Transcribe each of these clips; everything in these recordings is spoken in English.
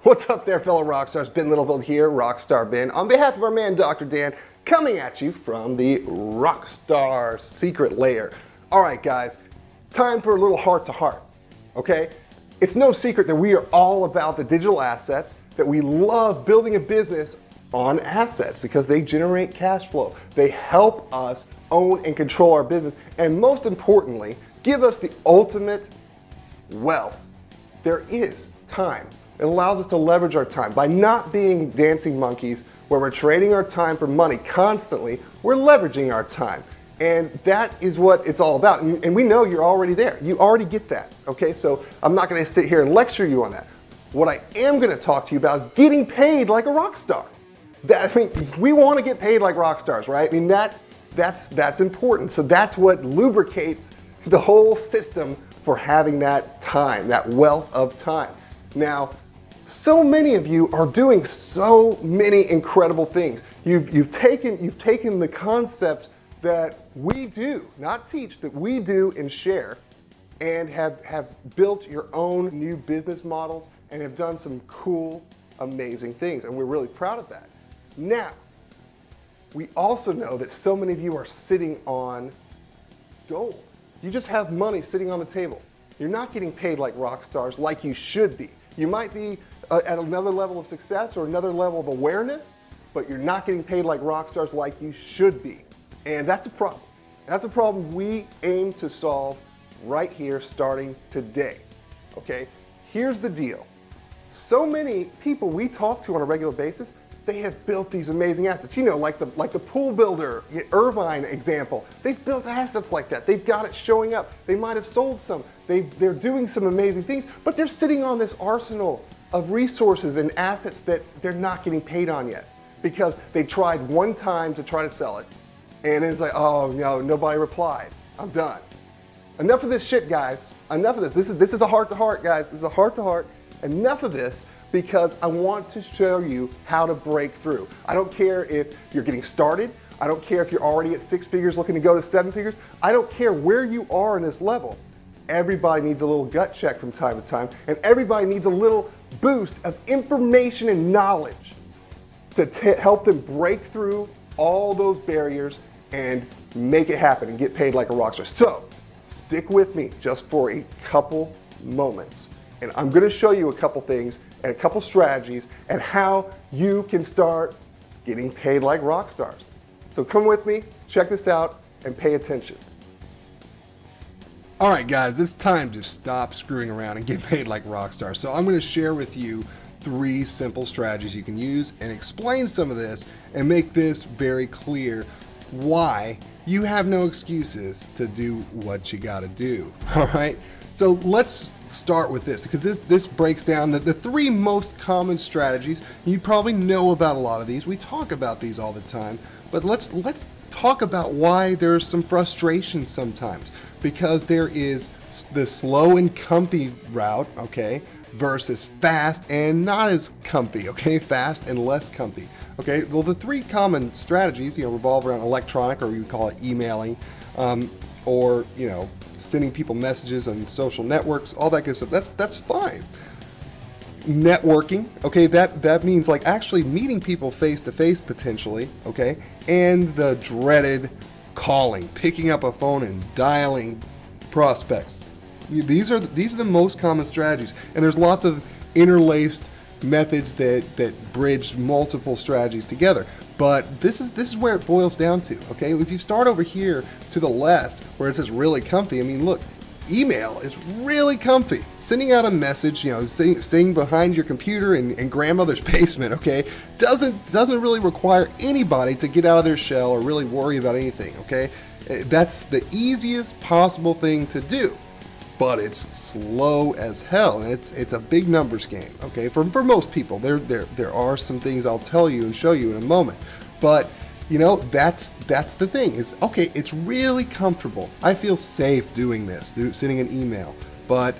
What's up there, fellow Rockstars? Ben Littleville here, Rockstar Ben, on behalf of our man, Dr. Dan, coming at you from the Rockstar secret lair. All right, guys, time for a little heart-to-heart, okay? It's no secret that we are all about the digital assets, that we love building a business on assets because they generate cash flow. They help us own and control our business, and most importantly, give us the ultimate wealth. There is time. It allows us to leverage our time. By not being dancing monkeys where we're trading our time for money constantly, we're leveraging our time. And that is what it's all about. And we know you're already there. You already get that, okay? So I'm not gonna sit here and lecture you on that. What I am gonna talk to you about is getting paid like a rock star. We wanna get paid like rock stars, right? I mean, that's important. So that's what lubricates the whole system for having that time, that wealth of time. Now, so many of you are doing so many incredible things. You've taken the concepts that we do, not teach, that we do and share, and have built your own new business models and have done some cool, amazing things, and we're really proud of that. Now, we also know that so many of you are sitting on gold. You just have money sitting on the table. You're not getting paid like rock stars like you should be. You might be at another level of success or another level of awareness, but you're not getting paid like rock stars like you should be. And that's a problem. That's a problem we aim to solve right here starting today, okay? Here's the deal. So many people we talk to on a regular basis, they have built these amazing assets. You know, like the pool builder, Irvine example. They've built assets like that. They've got it showing up. They might have sold some. They're doing some amazing things, but they're sitting on this arsenal of resources and assets that they're not getting paid on yet because they tried one time to try to sell it. And it's like, oh no, nobody replied. I'm done. Enough of this shit, guys. Enough of this. This is a heart-to-heart, guys. This is a heart-to-heart. Enough of this, because I want to show you how to break through. I don't care if you're getting started. I don't care if you're already at 6 figures looking to go to 7 figures. I don't care where you are in this level. Everybody needs a little gut check from time to time, and everybody needs a little boost of information and knowledge to help them break through all those barriers and make it happen and get paid like a rock star. So stick with me just for a couple moments, and I'm gonna show you a couple things and a couple strategies and how you can start getting paid like rock stars. So come with me, check this out, and pay attention. All right, guys, it's time to stop screwing around and get paid like rock stars. So I'm going to share with you 3 simple strategies you can use and explain some of this and make this very clear why you have no excuses to do what you got to do. All right, so let's start with this because this breaks down the 3 most common strategies. You probably know about a lot of these. We talk about these all the time, but let's talk about why there's some frustration sometimes, because there is the slow and comfy route, okay, versus fast and not as comfy, okay, fast and less comfy, okay. Well, the 3 common strategies, revolve around electronic, or you call it emailing, or sending people messages on social networks, all that good stuff. That's fine. Networking, okay, that means like actually meeting people face to face potentially, okay, and the dreaded calling, picking up a phone and dialing prospects. These are the most common strategies, and there's lots of interlaced methods that bridge multiple strategies together. But this is where it boils down to, okay? If you start over here to the left where it says really comfy, I mean, look, email is really comfy. Sending out a message, staying behind your computer in grandmother's basement, okay, doesn't really require anybody to get out of their shell or really worry about anything, okay? That's the easiest possible thing to do, but it's slow as hell, and it's a big numbers game, okay? For most people, there are some things I'll tell you and show you in a moment, but that's the thing. It's really comfortable. I feel safe doing this, sending an email, but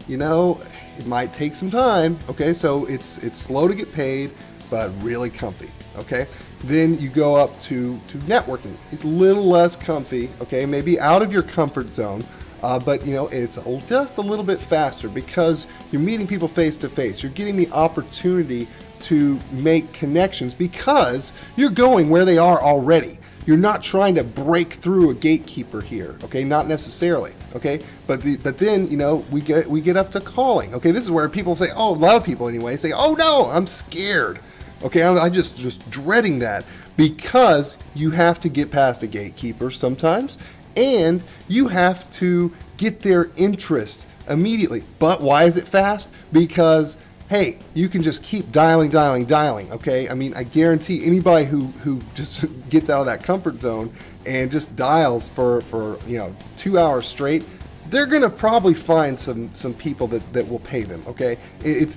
it might take some time, okay? So it's slow to get paid, but really comfy, okay? Then you go up to networking. It's a little less comfy, okay? Maybe out of your comfort zone, but you know, it's just a little bit faster because you're meeting people face to face. You're getting the opportunity to make connections because you're going where they are already. You're not trying to break through a gatekeeper here, okay? Not necessarily, okay? But then, you know, we get up to calling, okay? This is where people say, oh, a lot of people anyway, say, oh no, I'm scared, okay? I'm just dreading that, because you have to get past a gatekeeper sometimes, and you have to get their interest immediately. But why is it fast? Because hey, you can just keep dialing, okay? I mean, I guarantee anybody who just gets out of that comfort zone and just dials for you know, 2 hours straight, they're gonna probably find some people that will pay them, okay? It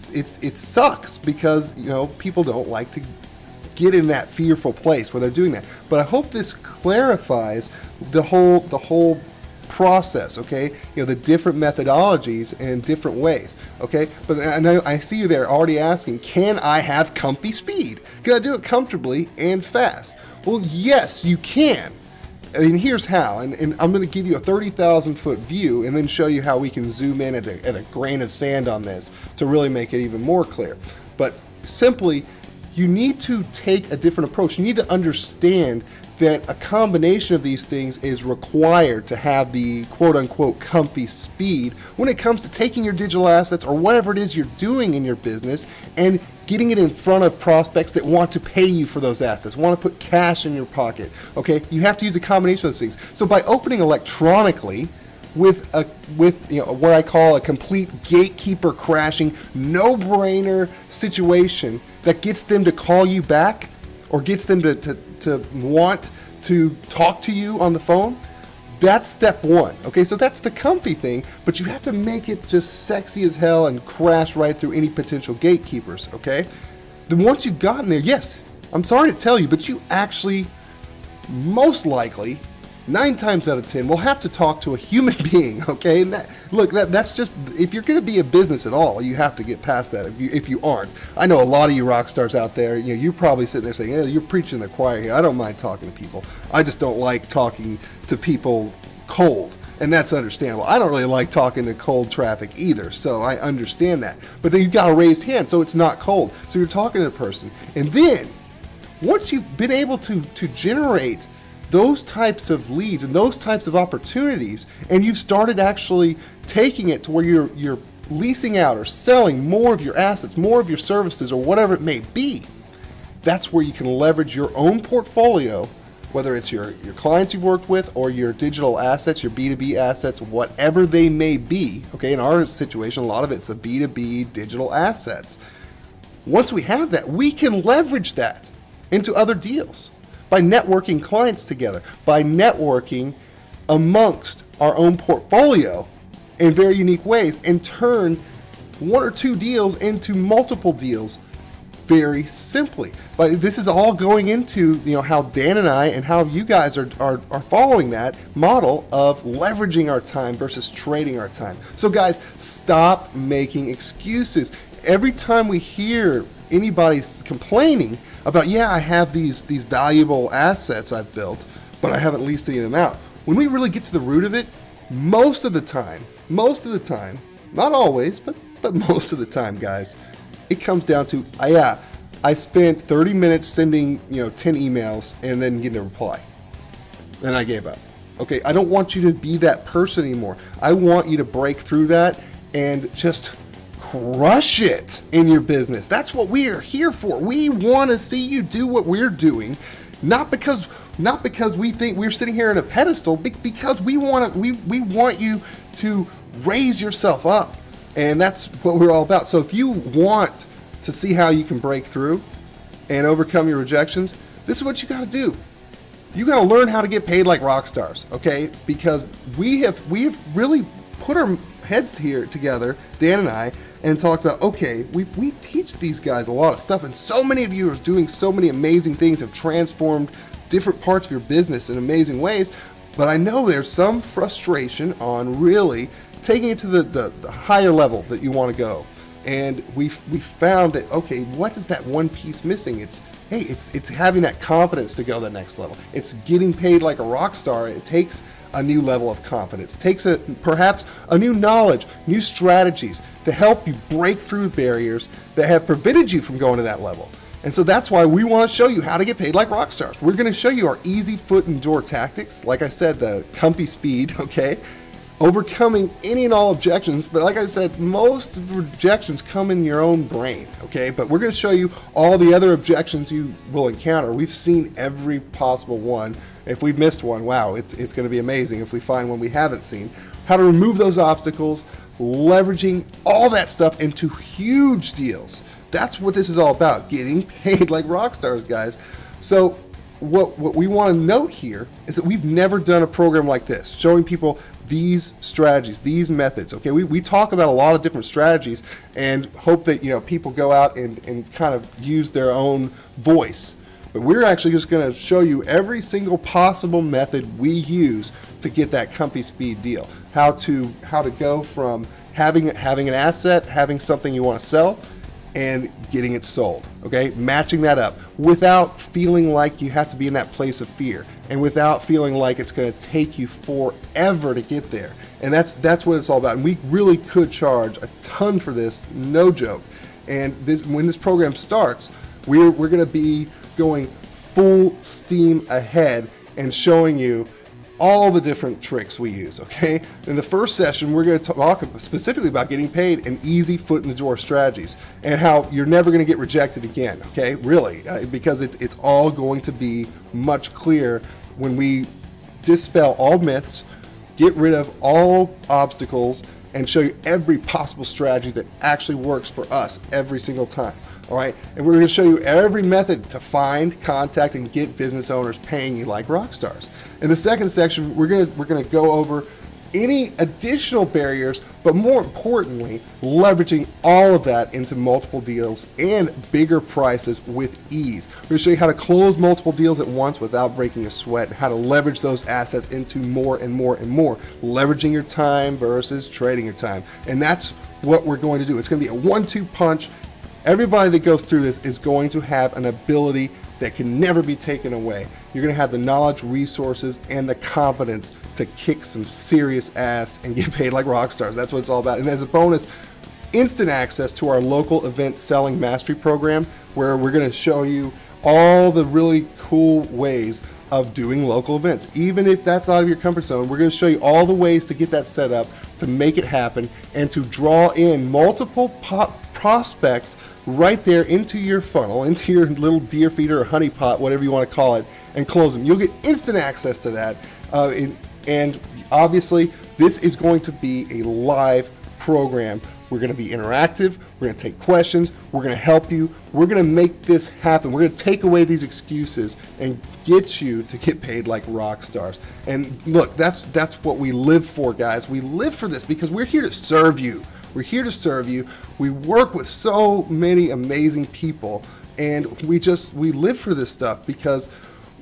sucks because, you know, people don't like to get in that fearful place where they're doing that. But I hope this clarifies the whole process, okay? You know, the different methodologies and different ways, okay? But I see you there already asking, can I have comfy speed? Can I do it comfortably and fast? Well, yes, you can. I mean, here's how, and I'm going to give you a 30,000 foot view and then show you how we can zoom in at a grain of sand on this to really make it even more clear. But simply, you need to take a different approach. You need to understand that a combination of these things is required to have the quote-unquote comfy speed when it comes to taking your digital assets or whatever it is you're doing in your business and getting it in front of prospects that want to pay you for those assets, want to put cash in your pocket, okay? You have to use a combination of those things. So by opening electronically with you know, what I call a complete gatekeeper crashing, no-brainer situation that gets them to call you back or gets them to want to talk to you on the phone, that's step one, okay? So that's the comfy thing, but you have to make it just sexy as hell and crash right through any potential gatekeepers, okay? Then once you've gotten there, yes, I'm sorry to tell you, but you actually, most likely, 9 times out of 10, we'll have to talk to a human being, okay? And that's just, if you're going to be a business at all, you have to get past that if you aren't. I know a lot of you rock stars out there, you know, you're probably sitting there saying, yeah, you're preaching the choir here. I don't mind talking to people. I just don't like talking to people cold, and that's understandable. I don't really like talking to cold traffic either, so I understand that. But then you've got a raised hand, so it's not cold. So you're talking to a person. And then, once you've been able to generate those types of leads and those types of opportunities, and you've started actually taking it to where you're leasing out or selling more of your assets, more of your services, or whatever it may be, that's where you can leverage your own portfolio, whether it's your clients you've worked with or your digital assets, your B2B assets, whatever they may be, okay? In our situation, a lot of it's the B2B digital assets. Once we have that, we can leverage that into other deals by networking clients together, by networking amongst our own portfolio in very unique ways, and turn 1 or 2 deals into multiple deals very simply. But this is all going into, you know, how Dan and I and how you guys are following that model of leveraging our time versus trading our time. So guys, stop making excuses. Every time we hear anybody complaining about, yeah, I have these valuable assets I've built, but I haven't leased any of them out. When we really get to the root of it, most of the time, not always, but most of the time, guys, it comes down to, yeah, I spent 30 minutes sending, you know, 10 emails and then getting a reply, and I gave up. Okay, I don't want you to be that person anymore. I want you to break through that and just crush it in your business. That's what we are here for. We want to see you do what we're doing, not because we think we're sitting here on a pedestal, because we want you to raise yourself up, and that's what we're all about. So if you want to see how you can break through and overcome your rejections, this is what you got to do. You got to learn how to get paid like rock stars, okay? Because we've really put our heads here together, Dan and I, and talked about, okay, we teach these guys a lot of stuff, and so many of you are doing so many amazing things, have transformed different parts of your business in amazing ways, but I know there's some frustration on really taking it to the higher level that you want to go. And we found that, okay, what is that one piece missing? It's having that confidence to go to the next level. It's getting paid like a rock star. It takes a new level of confidence, takes perhaps a new knowledge, new strategies to help you break through barriers that have prevented you from going to that level. And so that's why we want to show you how to get paid like rock stars. We're going to show you our easy foot in the door tactics. Like I said, the comfy speed, okay? Overcoming any and all objections, but like I said, most of the objections come in your own brain, okay? But we're going to show you all the other objections you will encounter. We've seen every possible one. If we've missed one, wow, it's going to be amazing if we find one we haven't seen. How to remove those obstacles, leveraging all that stuff into huge deals. That's what this is all about, getting paid like rock stars, guys. So what we want to note here is that we've never done a program like this, showing people these strategies, these methods. Okay, we talk about a lot of different strategies and hope that people go out and kind of use their own voice. But we're actually just going to show you every single possible method we use to get that comfy speed deal. How to go from having an asset, having something you want to sell, and getting it sold, okay? Matching that up without feeling like you have to be in that place of fear and without feeling like it's gonna take you forever to get there. And that's what it's all about. And we really could charge a ton for this, no joke. And when this program starts, we're gonna be going full steam ahead and showing you all the different tricks we use, okay? In the first session, we're going to talk specifically about getting paid and easy foot in the door strategies and how you're never going to get rejected again, okay? Really, because it's all going to be much clearer when we dispel all myths, get rid of all obstacles, and show you every possible strategy that actually works for us every single time. All right, and we're going to show you every method to find, contact, and get business owners paying you like rock stars. In the second section, we're going to go over any additional barriers, but more importantly, leveraging all of that into multiple deals and bigger prices with ease. We're going to show you how to close multiple deals at once without breaking a sweat, and how to leverage those assets into more and more and more, leveraging your time versus trading your time. And that's what we're going to do. It's going to be a 1-2 punch. Everybody that goes through this is going to have an ability that can never be taken away. You're going to have the knowledge, resources, and the competence to kick some serious ass and get paid like rock stars. That's what it's all about. And as a bonus, instant access to our local event selling mastery program, where we're going to show you all the really cool ways of doing local events. Even if that's out of your comfort zone, we're going to show you all the ways to get that set up, to make it happen, and to draw in multiple prospects right there into your funnel, into your little deer feeder or honey pot, whatever you want to call it, and close them. You'll get instant access to that. And obviously, this is going to be a live program. We're going to be interactive. We're going to take questions. We're going to help you. We're going to make this happen. We're going to take away these excuses and get you to get paid like rock stars. And look, that's what we live for, guys. We live for this because we're here to serve you. We're here to serve you. We work with so many amazing people, and we live for this stuff because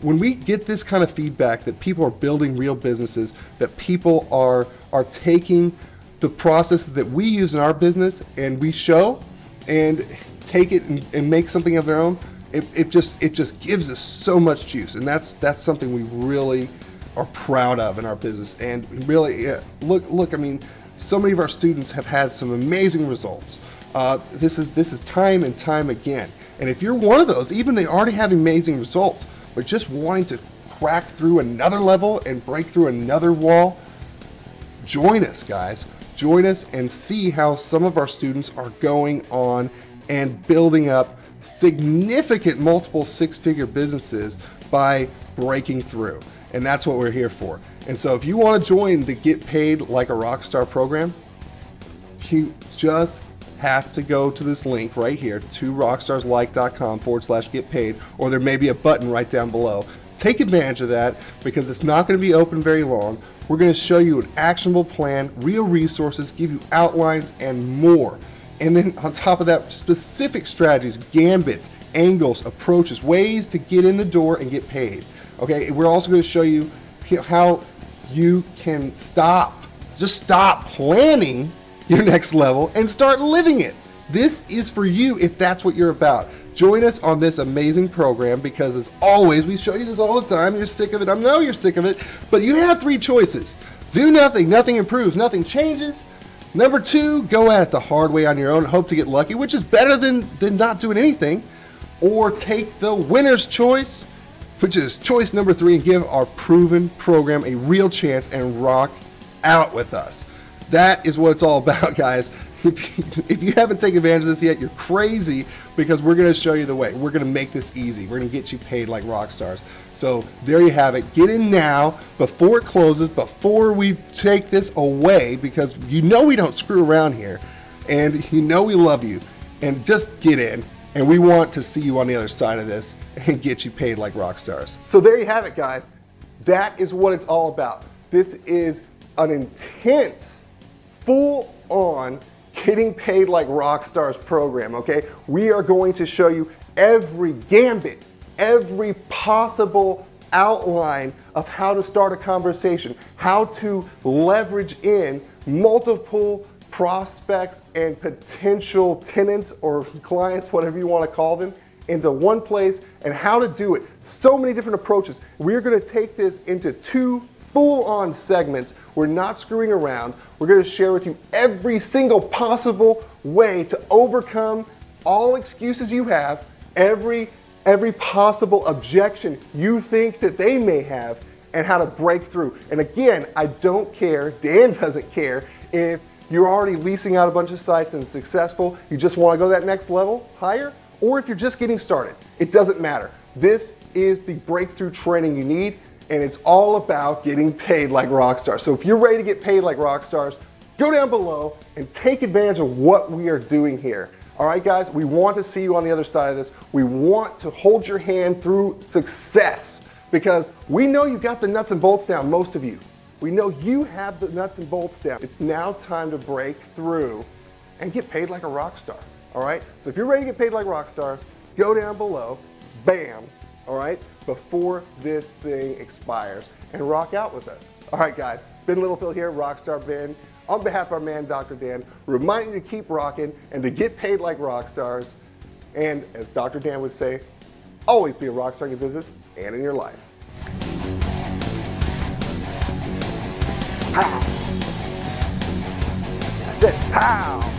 when we get this kind of feedback that people are building real businesses, that people are taking the process that we use in our business and we show and take it and make something of their own, it just gives us so much juice. And that's something we really are proud of in our business. And really, look, I mean, so many of our students have had some amazing results. This is time and time again. And if you're one of those, even they already have amazing results, but just wanting to crack through another level and break through another wall, join us, guys. Join us and see how some of our students are going on and building up significant multiple six-figure businesses by breaking through. And that's what we're here for. And so if you want to join the Get Paid Like a Rockstar program, you just have to go to this link right here, to rockstarsLike.com/get paid, or there may be a button right down below. Take advantage of that because it's not going to be open very long. We're going to show you an actionable plan, real resources, give you outlines, and more. And then on top of that, specific strategies, gambits, angles, approaches, ways to get in the door and get paid. Okay, we're also going to show you how you can stop planning your next level and start living it. This is for you if that's what you're about. Join us on this amazing program because, as always, we show you this all the time. You're sick of it. I know you're sick of it, but you have 3 choices. Do nothing. Nothing improves. Nothing changes. Number 2, go at it the hard way on your own and hope to get lucky, which is better than not doing anything. Or take the winner's choice, which is choice number 3, and give our proven program a real chance and rock out with us. That is what it's all about, guys. If you haven't taken advantage of this yet, you're crazy, because we're going to show you the way. We're going to make this easy. We're going to get you paid like rock stars. So there you have it. Get in now before it closes, before we take this away, because you know we don't screw around here, and you know we love you. And just get in, and we want to see you on the other side of this and get you paid like rock stars. So there you have it, guys. That is what it's all about. This is an intense, full-on getting paid like rock stars program, okay? We are going to show you every gambit, every possible outline of how to start a conversation, how to leverage in multiple prospects and potential tenants or clients, whatever you want to call them, into one place, and how to do it. So many different approaches. We're going to take this into 2 full-on segments. We're not screwing around. We're going to share with you every single possible way to overcome all excuses you have, every possible objection you think that they may have, and how to break through. And again, I don't care, Dan doesn't care, if you're already leasing out a bunch of sites and it's successful, you just want to go that next level higher, or if you're just getting started. It doesn't matter. This is the breakthrough training you need, and it's all about getting paid like rock stars. So if you're ready to get paid like rock stars, go down below and take advantage of what we are doing here. All right, guys, we want to see you on the other side of this. We want to hold your hand through success, because we know you got the nuts and bolts down, most of you. We know you have the nuts and bolts down. It's now time to break through and get paid like a rock star. All right, so if you're ready to get paid like rock stars, go down below, bam, all right, before this thing expires, and rock out with us. All right, guys, Ben Littlefield here, Rockstar Ben, on behalf of our man, Dr. Dan, reminding you to keep rocking and to get paid like rock stars. And as Dr. Dan would say, always be a rock star in your business and in your life. Pow! That's it, pow!